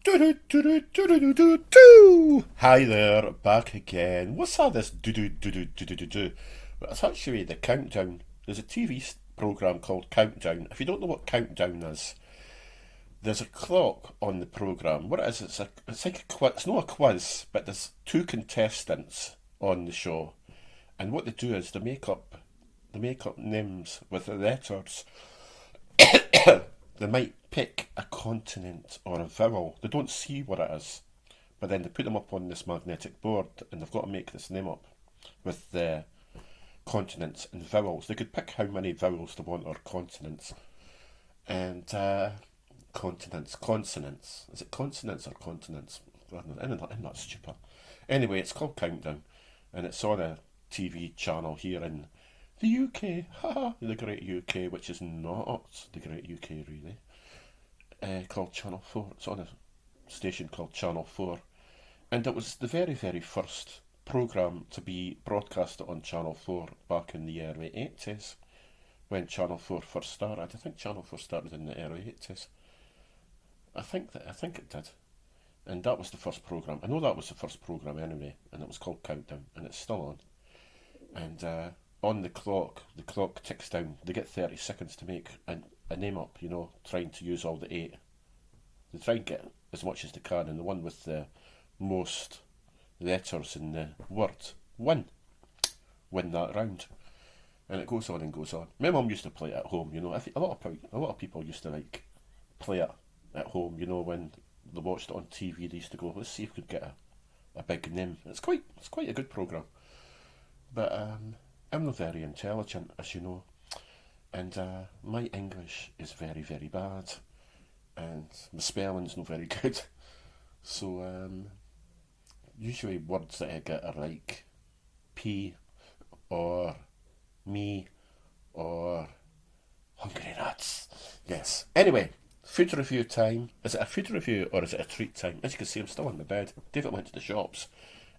Do-do-do-do-do-do-do-do. Hi there, back again. What's all this do-do-do-do-do-do-do? Well, it's actually the countdown. There's a TV program called Countdown. If you don't know what Countdown is, there's a clock on the program. What it is, it's like a quiz. It's not a quiz, but there's two contestants on the show, and what they do is they make up names with the letters. They might pick a continent or a vowel. They don't see what it is, but then they put them up on this magnetic board, and they've got to make this name up with the continents and vowels. They could pick how many vowels they want or consonants. And continents, consonants. Is it consonants or continents? I'm not stupid. Anyway, it's called Countdown, and it's on a TV channel here in the UK, haha, the great UK, which is not the great UK really, called Channel 4. It's on a station called Channel 4. And it was the very, very first programme to be broadcasted on Channel 4 back in the early 80s, when Channel 4 first started. I think Channel 4 started in the early 80s. I think it did. And that was the first programme. I know that was the first programme anyway, and it was called Countdown, and it's still on. And on the clock ticks down. They get 30 seconds to make a name up, trying to use all the 8. They try and get as much as they can, and the one with the most letters in the word win that round. And it goes on and goes on. My mum used to play it at home, a lot of people used to play it at home, when they watched it on TV. They used to go, let's see if we could get a big name. It's quite a good programme. But I'm not very intelligent, as you know, and my English is very, very bad, and my spelling's not very good. So usually words that I get are like pee, or me, or hungry nuts. Yes. Anyway, food review time. Is it a food review or is it a treat time? As you can see, I'm still in my bed. David went to the shops,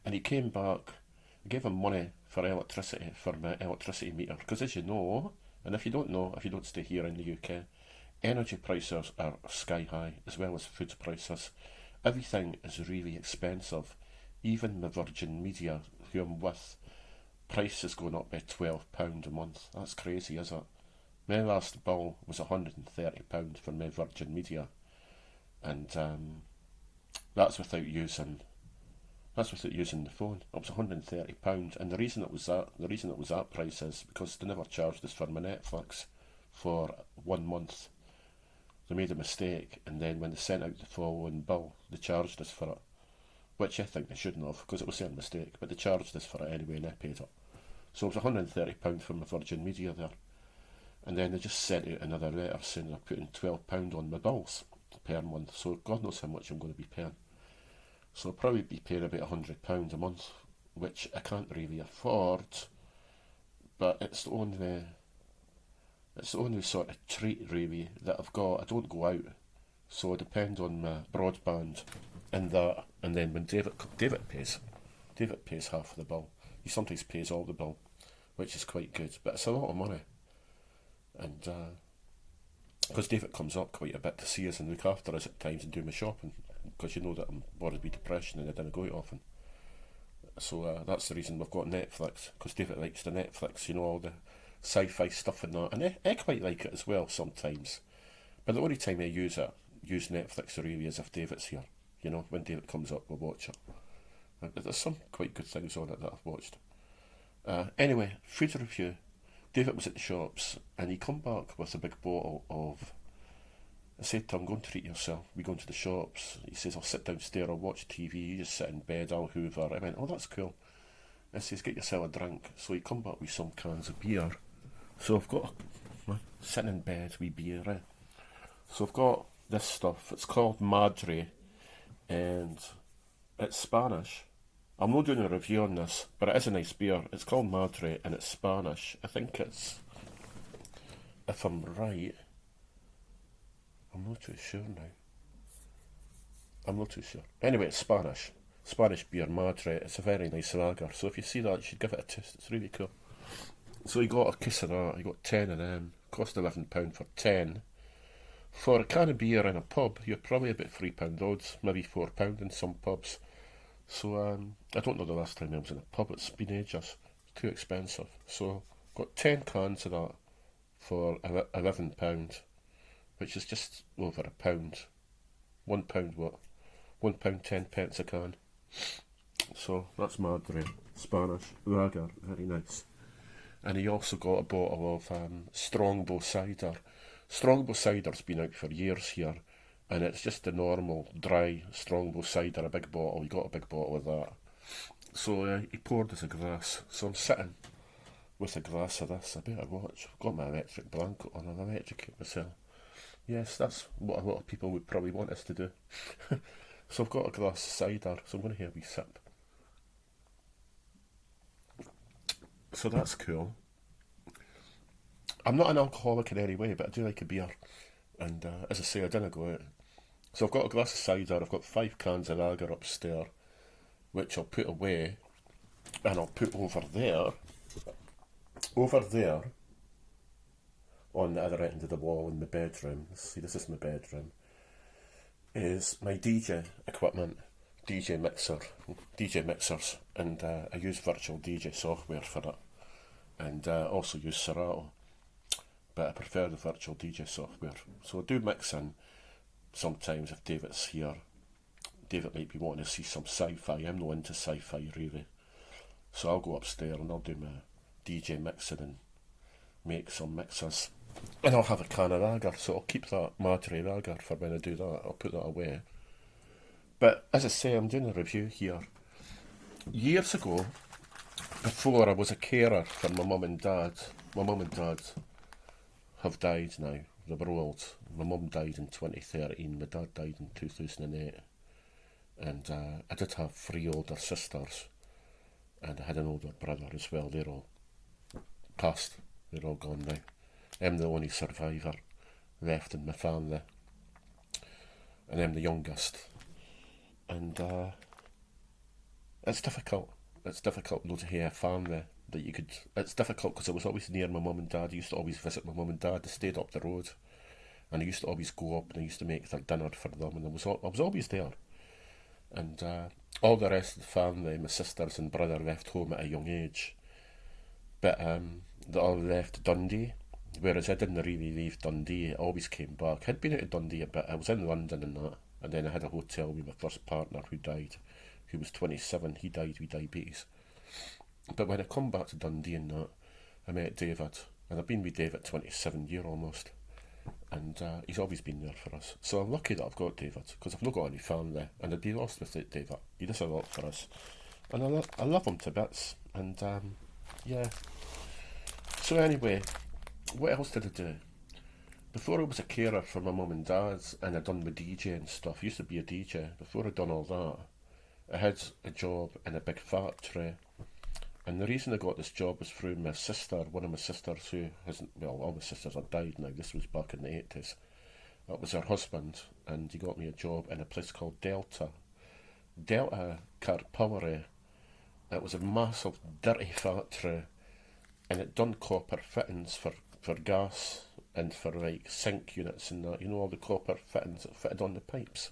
and he came back. I gave him money for electricity, for my electricity meter, because as you know, and if you don't know, if you don't stay here in the UK, energy prices are sky high, as well as food prices. Everything is really expensive. Even the Virgin Media, who I'm with, price is going up by £12 a month. That's crazy, is it? My last bill was £130 for my Virgin Media, and that's without using the phone. It was £130, and the reason it was that price is because they never charged us for my Netflix for 1 month. They made a mistake, and then when they sent out the following bill, they charged us for it, which I think they shouldn't have, because it was a mistake, but they charged us for it anyway, and I paid it. So it was £130 for my Virgin Media there, and then they just sent out another letter saying they're putting £12 on my bills per month, so God knows how much I'm going to be paying. So I'll probably be paying about £100 a month, which I can't really afford, but it's the only sort of treat really that I've got. I don't go out, so I depend on my broadband and that. And then when David pays half of the bill. He sometimes pays all the bill, which is quite good, but it's a lot of money. And because David comes up quite a bit to see us and look after us at times and do my shopping, because you know that I'm worried with depression and I don't go out often. So that's the reason we've got Netflix, because David likes the Netflix, all the sci-fi stuff and that, and I quite like it as well sometimes. But the only time I use Netflix really is if David's here. When David comes up, we'll watch it. But there's some quite good things on it that I've watched. Anyway, food review. David was at the shops, and he come back with a big bottle of... I said to him, go and treat yourself. We go into the shops. He says, I'll sit downstairs, I'll watch TV, you just sit in bed, I'll hoover. I went, oh, that's cool. I says, get yourself a drink. So he come back with some cans of beer. So I've got, sitting in bed with beer, eh? So I've got this stuff. It's called Madre, and it's Spanish. I'm not doing a review on this, but it is a nice beer. It's called Madre, and it's Spanish. I think it's, if I'm right, I'm not too sure now. I'm not too sure. Anyway, it's Spanish. Spanish beer, Madre. It's a very nice lager. So if you see that, you should give it a taste. It's really cool. So he got a case of that. He got 10 of them. Cost £11 for 10. For a can of beer in a pub, you're probably about £3 odds, maybe £4 in some pubs. So I don't know the last time I was in a pub. It's been ages. It's too expensive. So got 10 cans of that for £11, which is just over a pound. £1 what? £1 10 pence a can. So that's Madre Spanish lager, very nice. And he also got a bottle of Strongbow cider. Strongbow cider's been out for years here, and it's just a normal dry Strongbow cider, a big bottle. He got a big bottle of that. So he poured us a glass. So I'm sitting with a glass of this. I better watch. I've got my electric blanket on. I'll electrocute myself. Yes, that's what a lot of people would probably want us to do. So I've got a glass of cider, so I'm going to have a wee sip. So that's cool. I'm not an alcoholic in any way, but I do like a beer. And as I say, I didn't go out. So I've got a glass of cider, I've got 5 cans of lager upstairs, which I'll put away, and I'll put over there, on the other end of the wall in my bedroom. See, this is my bedroom, is my DJ equipment, DJ mixers, and I use virtual DJ software for it, and also use Serato, but I prefer the virtual DJ software. So I do mix in sometimes if David's here. David might be wanting to see some sci-fi. I'm not into sci-fi really, so I'll go upstairs and I'll do my DJ mixing and make some mixes, and I'll have a can of lager, so I'll keep that Madre lager for when I do that. I'll put that away. But as I say, I'm doing a review here. Years ago, before I was a carer for my mum and dad have died now. They were old. My mum died in 2013, my dad died in 2008. And I did have 3 older sisters, and I had an older brother as well. They're all passed. They're all gone now. I'm the only survivor left in my family, and I'm the youngest. And it's difficult. It's difficult not to hear a family that you could. It's difficult because I was always near my mum and dad. I used to always visit my mum and dad. They stayed up the road, and I used to always go up and I used to make their dinner for them, and I was always there. And all the rest of the family, my sisters and brother, left home at a young age. But they all left Dundee, whereas I didn't really leave Dundee. I always came back. I'd been out of Dundee a bit. I was in London and that, and then I had a hotel with my first partner who died, who was 27. He died with diabetes. But when I come back to Dundee and that, I met David, and I've been with David 27 years almost, and he's always been there for us. So I'm lucky that I've got David, because I've not got any family, and I'd be lost without David. He does a lot for us, and I love him to bits, and yeah. So anyway, what else did I do? Before I was a carer for my mum and dad, and I'd done my DJ and stuff, I used to be a DJ. Before I'd done all that, I had a job in a big factory. And the reason I got this job was through my sister, one of my sisters who hasn't, well, all my sisters are died now. This was back in the 80s. That was her husband, and he got me a job in a place called Delta Carpowary. It was a massive, dirty factory, and it done copper fittings for gas and for like sink units and that, you know, all the copper fittings that fitted on the pipes.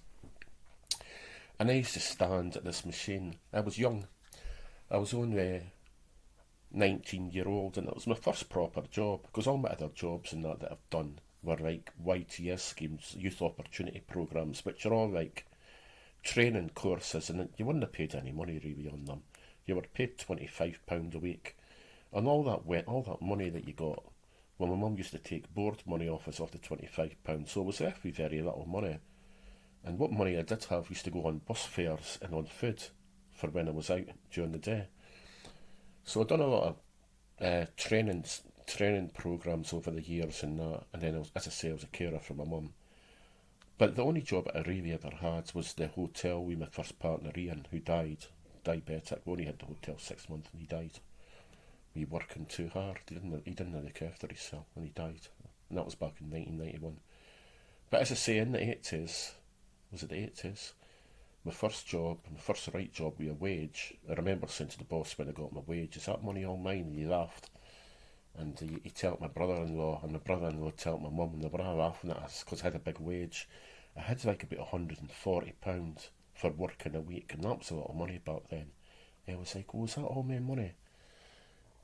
And I used to stand at this machine. I was young. I was only 19-year-old, and it was my first proper job, because all my other jobs and that I've done were like YTS schemes, youth opportunity programmes, which are all like training courses, and you wouldn't have paid any money really on them. You were paid £25 a week, and all that money that you got, well, my mum used to take board money off us off the £25, so it was left with very little money. And what money I did have used to go on bus fares and on food for when I was out during the day. So I've done a lot of training programmes over the years and that, and then as I say, I was a carer for my mum. But the only job I really ever had was the hotel with my first partner Ian, who died, diabetic. We only had the hotel 6 months and he died. We working too hard. He didn't look after himself and he died. And that was back in 1991. But as I say, in the 80s, was it the 80s? My first right job with a wage, I remember saying to the boss when I got my wage, "Is that money all mine?" And he laughed. And he told my brother-in-law, and my brother-in-law told my mum, and they were all laughing at us because I had a big wage. I had like about £140 for working a week, and that was a lot of money back then. And I was like, oh, is that all my money?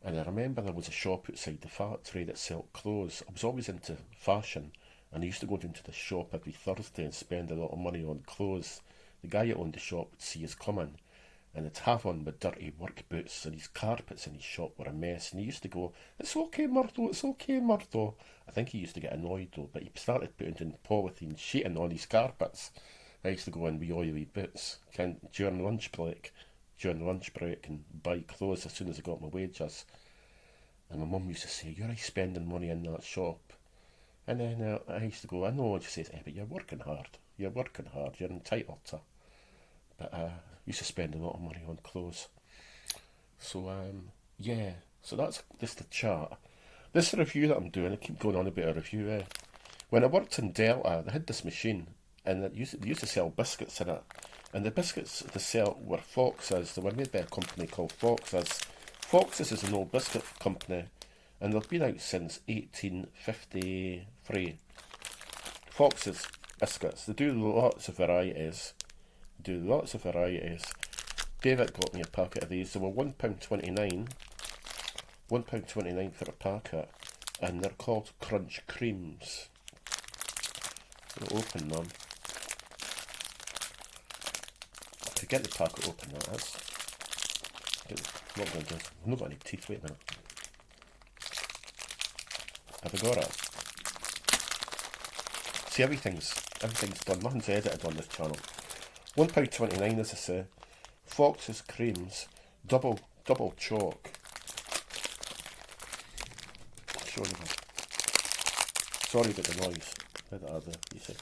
And I remember there was a shop outside the factory that sold clothes. I was always into fashion, and I used to go into the shop every Thursday and spend a lot of money on clothes. The guy who owned the shop would see us coming, and he'd have on with dirty work boots, and his carpets in his shop were a mess. And he used to go, "It's okay, Murdo, it's okay, Murdo." I think he used to get annoyed though, but he started putting in polythene sheeting on his carpets. I used to go in with oily boots during lunch break, and buy clothes as soon as I got my wages. And my mum used to say, "You're spending money in that shop." And then I used to go, "I know," and she says, "But you're working hard. You're working hard. You're entitled to." But I used to spend a lot of money on clothes. So, yeah. So that's just the chart. This review that I'm doing, I keep going on about a review. When I worked in Delta, they had this machine, and they used to sell biscuits in it. And the biscuits they sell were Foxes. They were made by a company called Foxes. Foxes is an old biscuit company, and they've been out since 1853. Foxes biscuits. They do lots of varieties. David got me a packet of these. They were £1.29. £1.29 for a packet, and they're called Crunch Creams. We'll open them. To get the packet open, that's not going to do. I've not got any teeth. Wait a minute. Have I got it? See, everything's done. Nothing's edited on this channel. £1.29, as I say. Fox's Creams, double Choc. Show you. Sorry about the noise. Let that out there, you see.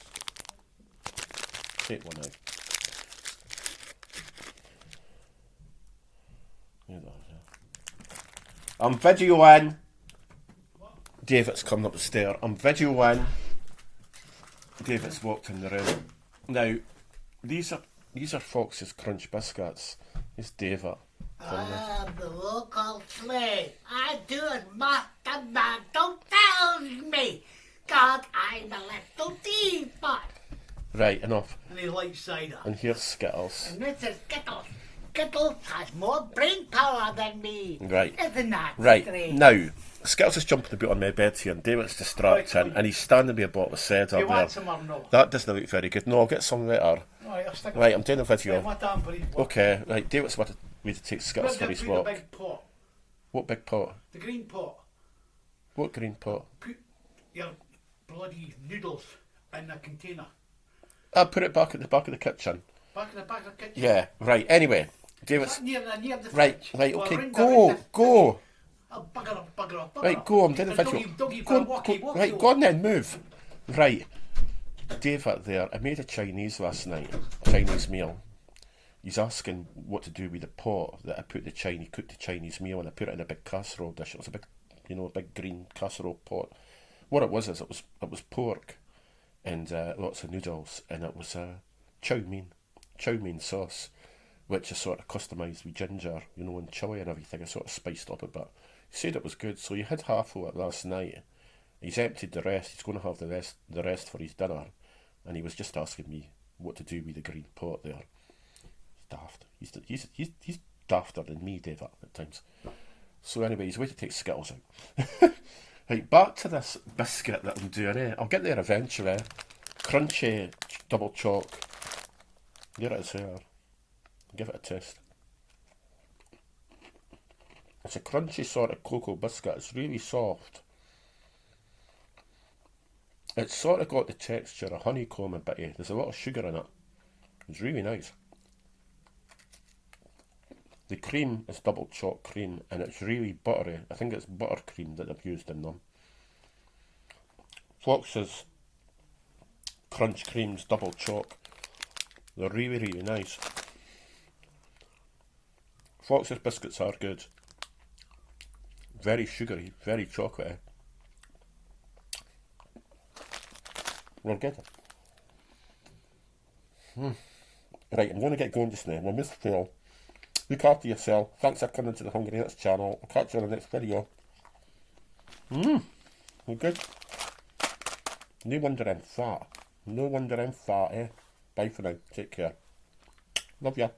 Take one out. I'm videoing. David's coming up the stair. I'm videoing. David's walked in the room. Now, these are Fox's Crunch biscuits. It's David. I'm the local slave. I do it, Master Man. Don't tell me. God, I'm a little teapot. Right, enough. And he likes cider. And here's Skittles. And this is Skittles. Skittles has more brain power than me. Right. Isn't that Right. strange? Now, Skittles is jumping about on my bed here, and David's distracting, and he's standing with a bottle of cider You there. want some or no? That doesn't look very good. No, I'll get some later. Right, I'll stick Right, I'm doing a video. What time for his work? Okay, right, David's wanted me to take Skittles for his Put walk. the big pot. What big pot? The green pot. What green pot? Put your bloody noodles in a container. I'll put it back at the back of the kitchen. Back in the back of the kitchen. Yeah, right, anyway. David's... Near the Right, fridge. right, Well, okay, ring the- go. Oh, bugger off. Right, go, I'm doing the video. Doggy, Go, walkie. right, go on then, move. Right, David there, I made a Chinese last night, a Chinese meal. He's asking what to do with the pot that I cooked the Chinese meal, and I put it in a big casserole dish. It was a big green casserole pot. What it was is it was pork and lots of noodles, and it was chow mein sauce, which is sort of customised with ginger, and chilli and everything. I sort of spiced up a bit. He said it was good, so he had half of it last night. He's emptied the rest. He's going to have the rest for his dinner, and he was just asking me what to do with the green pot there. He's daft. He's dafter than me, David, at times. So anyway, he's way to take Skittles out. Right, back to this biscuit that I'm doing. I'll get there eventually. Crunchy double Choc. There it is here. Give it a taste. It's a crunchy sort of cocoa biscuit. It's really soft. It's sort of got the texture of honeycomb a bit. There's a lot of sugar in it. It's really nice. The cream is double Choc cream, and it's really buttery. I think it's buttercream that they've used in them. Fox's Crunch Creams double Choc. They're really, really nice. Fox's biscuits are good. Very sugary, very chocolatey. We'll get it. Right, I'm going to get going just now. We'll miss Phil. Look after yourself. Thanks for coming to the Hungry Nuts channel. I'll catch you on the next video. Good. No wonder I'm fat. No wonder I'm fat, eh? Bye for now. Take care. Love ya.